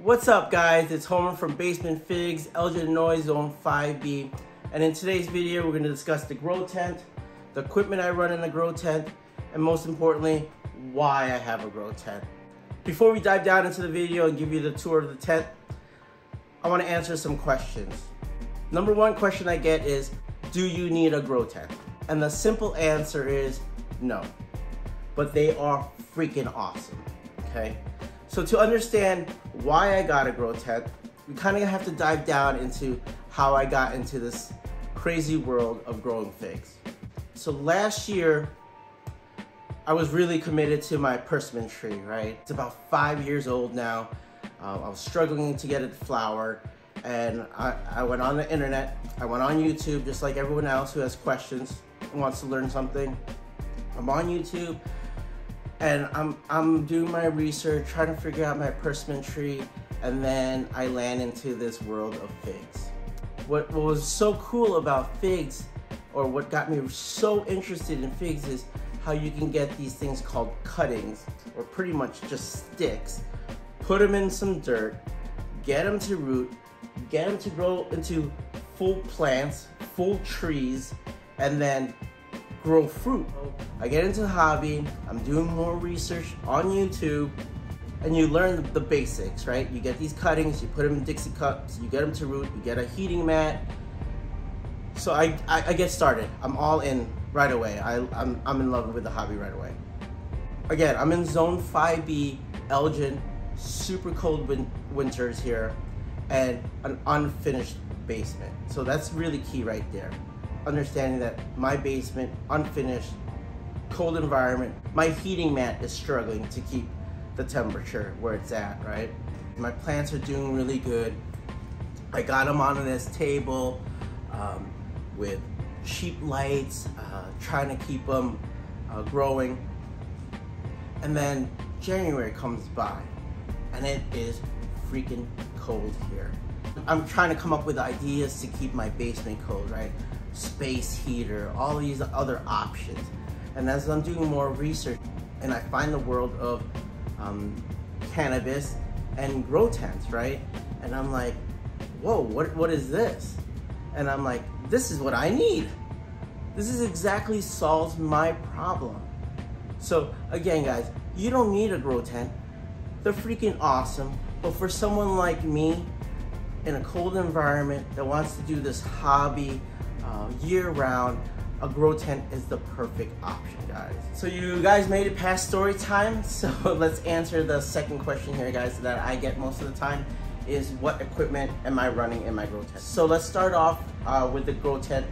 What's up guys, it's Homer from BasementFigs, Elgin Noise Zone 5B, and in today's video we're going to discuss the grow tent, the equipment I run in the grow tent, and most importantly, why I have a grow tent. Before we dive down into the video and give you the tour of the tent, I want to answer some questions. Number one question I get is, do you need a grow tent? And the simple answer is no, but they are freaking awesome, okay? So to understand why I got a grow tent, we kind of have to dive down into how I got into this crazy world of growing figs. So last year, I was really committed to my persimmon tree, right? It's about 5 years old now. I was struggling to get it to flower, and I went on the internet. I went on YouTube, just like everyone else who has questions and wants to learn something. I'm on YouTube, and I'm doing my research, trying to figure out my persimmon tree, and then I land into this world of figs. What was so cool about figs, or what got me so interested in figs, is how you can get these things called cuttings, or pretty much just sticks, put them in some dirt, get them to root, get them to grow into full plants, full trees, and then grow fruit. I get into the hobby, I'm doing more research on YouTube, and you learn the basics, right? You get these cuttings, you put them in Dixie cups, you get them to root, you get a heating mat. So I get started. I'm all in right away. I'm in love with the hobby right away. Again, I'm in Zone 5B, Elgin, super cold winters here, and an unfinished basement. So that's really key right there. Understanding that my basement, unfinished, cold environment, my heating mat is struggling to keep the temperature where it's at, right? My plants are doing really good. I got them on this table with cheap lights, trying to keep them growing. And then January comes by, and it is freaking cold here. I'm trying to come up with ideas to keep my basement cold, right? Space heater, all these other options. And as I'm doing more research, and I find the world of cannabis and grow tents, right? And I'm like, whoa, what is this? And I'm like, this is what I need. This is exactly solves my problem. So again, guys, you don't need a grow tent. They're freaking awesome. But for someone like me, in a cold environment that wants to do this hobby year-round, a grow tent is the perfect option, guys. So you guys made it past story time, so let's answer the second question here, guys, that I get most of the time, is what equipment am I running in my grow tent? So let's start off with the grow tent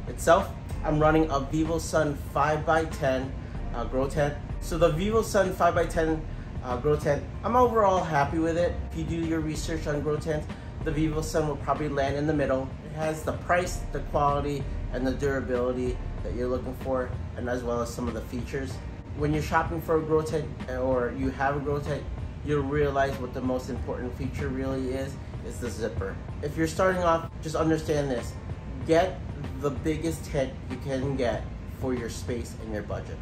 itself. I'm running a VIVOSUN 5x10 grow tent. So the VIVOSUN 5x10 grow tent, I'm overall happy with it. If you do your research on grow tents, the VIVOSUN will probably land in the middle. It has the price, the quality, and the durability that you're looking for, and as well as some of the features. When you're shopping for a grow tent, or you have a grow tent, you'll realize what the most important feature really is the zipper. If you're starting off, just understand this. Get the biggest tent you can get for your space and your budget.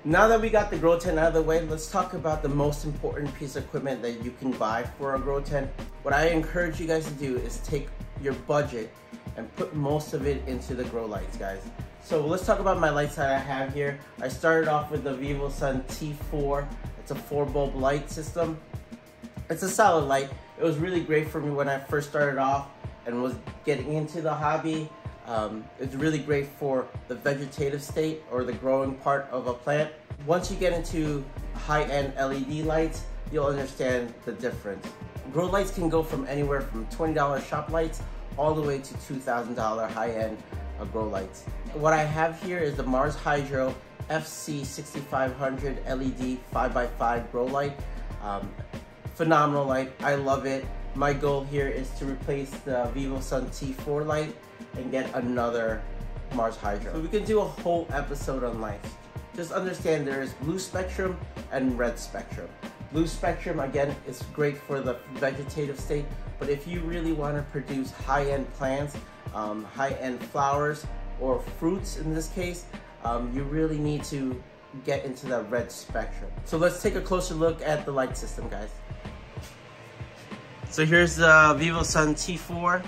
Now that we got the grow tent out of the way, let's talk about the most important piece of equipment that you can buy for a grow tent. What I encourage you guys to do is take your budget and put most of it into the grow lights, guys. So let's talk about my lights that I have here. I started off with the VIVOSUN T4. It's a 4-bulb light system. It's a solid light. It was really great for me when I first started off and was getting into the hobby. It's really great for the vegetative state, or the growing part of a plant. Once you get into high-end LED lights, you'll understand the difference. Grow lights can go from anywhere from $20 shop lights all the way to $2,000 high-end grow lights. What I have here is the Mars Hydro FC6500 LED 5x5 grow light. Phenomenal light, I love it. My goal here is to replace the VIVOSUN T4 light and get another Mars Hydro. So we can do a whole episode on lights. Just understand there is blue spectrum and red spectrum. Blue spectrum, again, is great for the vegetative state, but if you really want to produce high-end plants, high-end flowers, or fruits in this case, you really need to get into the red spectrum. So let's take a closer look at the light system, guys. So here's the VIVOSUN T4.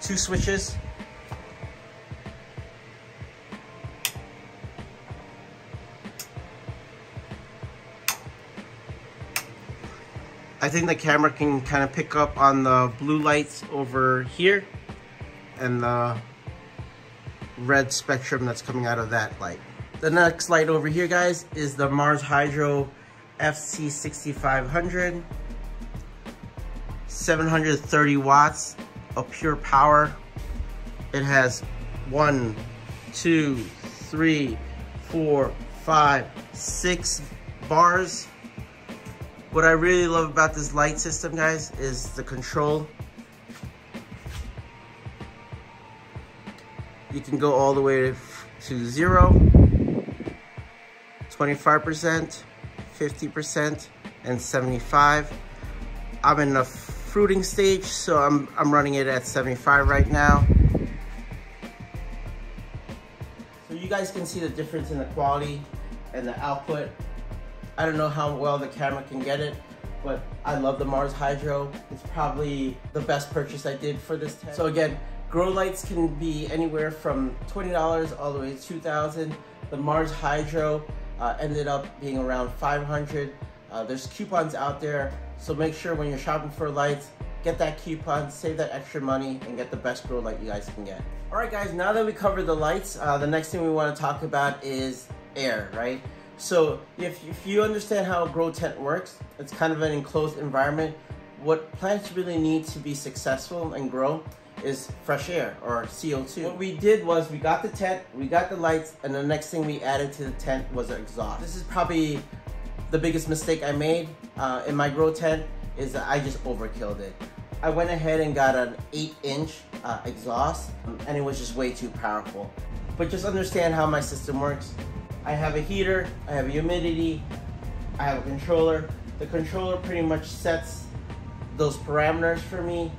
Two switches. I think the camera can kind of pick up on the blue lights over here and the red spectrum that's coming out of that light. The next light over here, guys, is the Mars Hydro FC6500. 730 watts of pure power. It has 1, 2, 3, 4, 5, 6 bars. What I really love about this light system, guys, is the control. You can go all the way to 0, 25%, 50%, and 75. I'm in the fruiting stage, so I'm running it at 75 right now. So you guys can see the difference in the quality and the output. I don't know how well the camera can get it, but I love the Mars Hydro. It's probably the best purchase I did for this tent. So again, grow lights can be anywhere from $20 all the way to $2,000. The Mars Hydro ended up being around $500. There's coupons out there, so make sure when you're shopping for lights, get that coupon, save that extra money, and get the best grow light you guys can get. All right, guys, now that we covered the lights, the next thing we want to talk about is air, right? So if you understand how a grow tent works, it's kind of an enclosed environment. What plants really need to be successful and grow is fresh air, or CO2. What we did was we got the tent, we got the lights, and the next thing we added to the tent was an exhaust. This is probably the biggest mistake I made in my grow tent, is that I just overkilled it. I went ahead and got an 8-inch exhaust, and it was just way too powerful. But just understand how my system works. I have a heater, I have a humidity, I have a controller. The controller pretty much sets those parameters for me.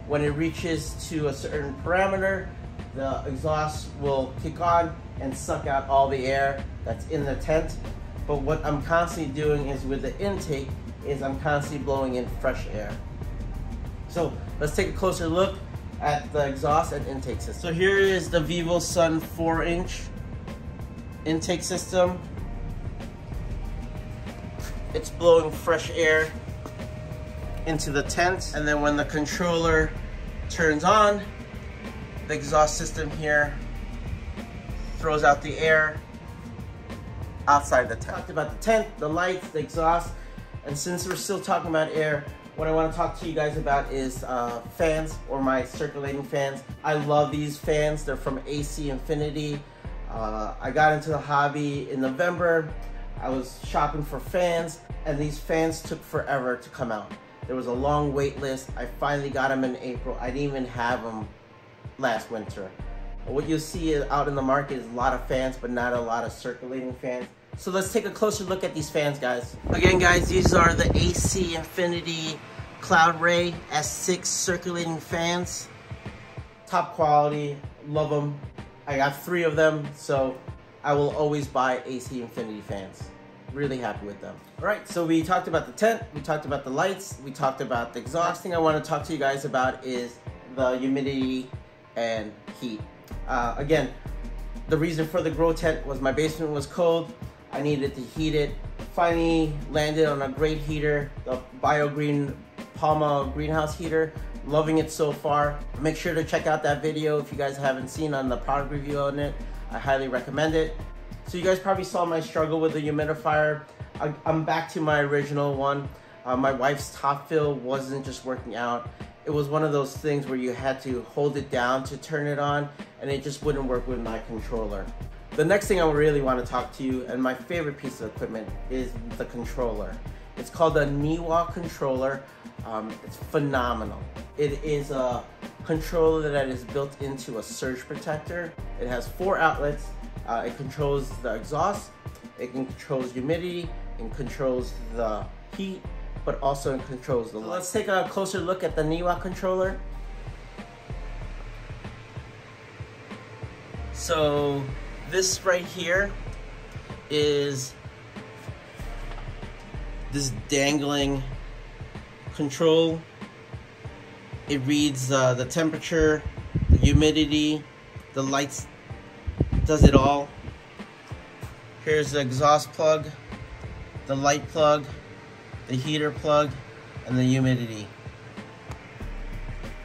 When it reaches to a certain parameter, the exhaust will kick on and suck out all the air that's in the tent. But what I'm constantly doing is with the intake, is I'm constantly blowing in fresh air. So let's take a closer look at the exhaust and intake system. So here is the VIVOSUN 4-inch intake system. It's blowing fresh air into the tent, and then when the controller turns on, the exhaust system here throws out the air outside the tent. Talked about the tent, the lights, the exhaust, and since we're still talking about air, what I want to talk to you guys about is fans, or my circulating fans. I love these fans. They're from AC Infinity. I got into the hobby in November. I was shopping for fans, and these fans took forever to come out. There was a long wait list. I finally got them in April. I didn't even have them last winter. What you'll see out in the market is a lot of fans, but not a lot of circulating fans. So let's take a closer look at these fans, guys. Again, guys, these are the AC Infinity CLOUDRAY S6 circulating fans. Top quality, love them. I got 3 of them, so I will always buy AC Infinity fans. Really happy with them. All right, so we talked about the tent, we talked about the lights, we talked about the exhaust. Next thing I want to talk to you guys about is the humidity and heat. Again, the reason for the grow tent was my basement was cold. I needed to heat it. Finally landed on a great heater, the BioGreen Palma greenhouse heater. Loving it so far. Make sure to check out that video if you guys haven't seen on the product review on it. I highly recommend it. So you guys probably saw my struggle with the humidifier. I'm back to my original one. My wife's top fill wasn't just working out. It was one of those things where you had to hold it down to turn it on, and it just wouldn't work with my controller. The next thing I really want to talk to you, and my favorite piece of equipment, is the controller. It's called the Niwa controller. It's phenomenal. It is a controller that is built into a surge protector. It has 4 outlets. It controls the exhaust, it controls humidity, it controls the heat, but also it controls the light. Let's take a closer look at the Niwa controller. So This right here is this dangling control. It reads the temperature, the humidity, the lights, does it all. Here's the exhaust plug, the light plug, the heater plug, and the humidity.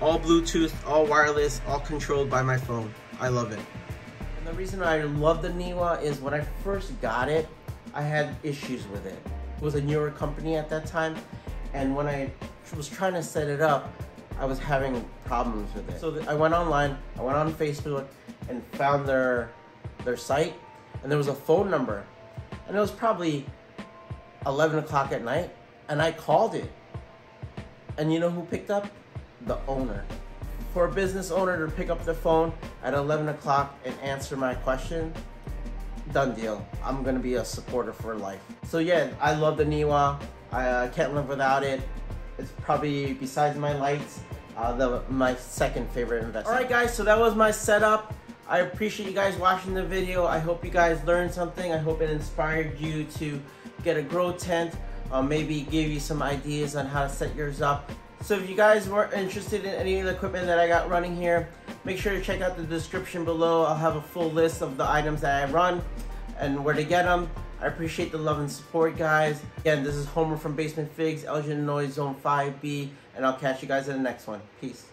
All Bluetooth, all wireless, all controlled by my phone. I love it. And the reason I love the Niwa is when I first got it, I had issues with it. It was a newer company at that time, and when I was trying to set it up, I was having problems with it. So I went online, I went on Facebook and found their site, and there was a phone number, and it was probably 11 o'clock at night, and I called it. And you know who picked up? The owner. For a business owner to pick up the phone at 11 o'clock and answer my question, done deal. I'm gonna be a supporter for life. So yeah, I love the Niwa. I can't live without it. It's probably, besides my lights, my second favorite investment. Alright guys, so that was my setup. I appreciate you guys watching the video. I hope you guys learned something. I hope it inspired you to get a grow tent. Maybe give you some ideas on how to set yours up. So if you guys were interested in any of the equipment that I got running here, make sure to check out the description below. I'll have a full list of the items that I run and where to get them. I appreciate the love and support, guys. Again, this is Homer from BasementFigs, Elgin, Illinois, Zone 5B, and I'll catch you guys in the next one. Peace.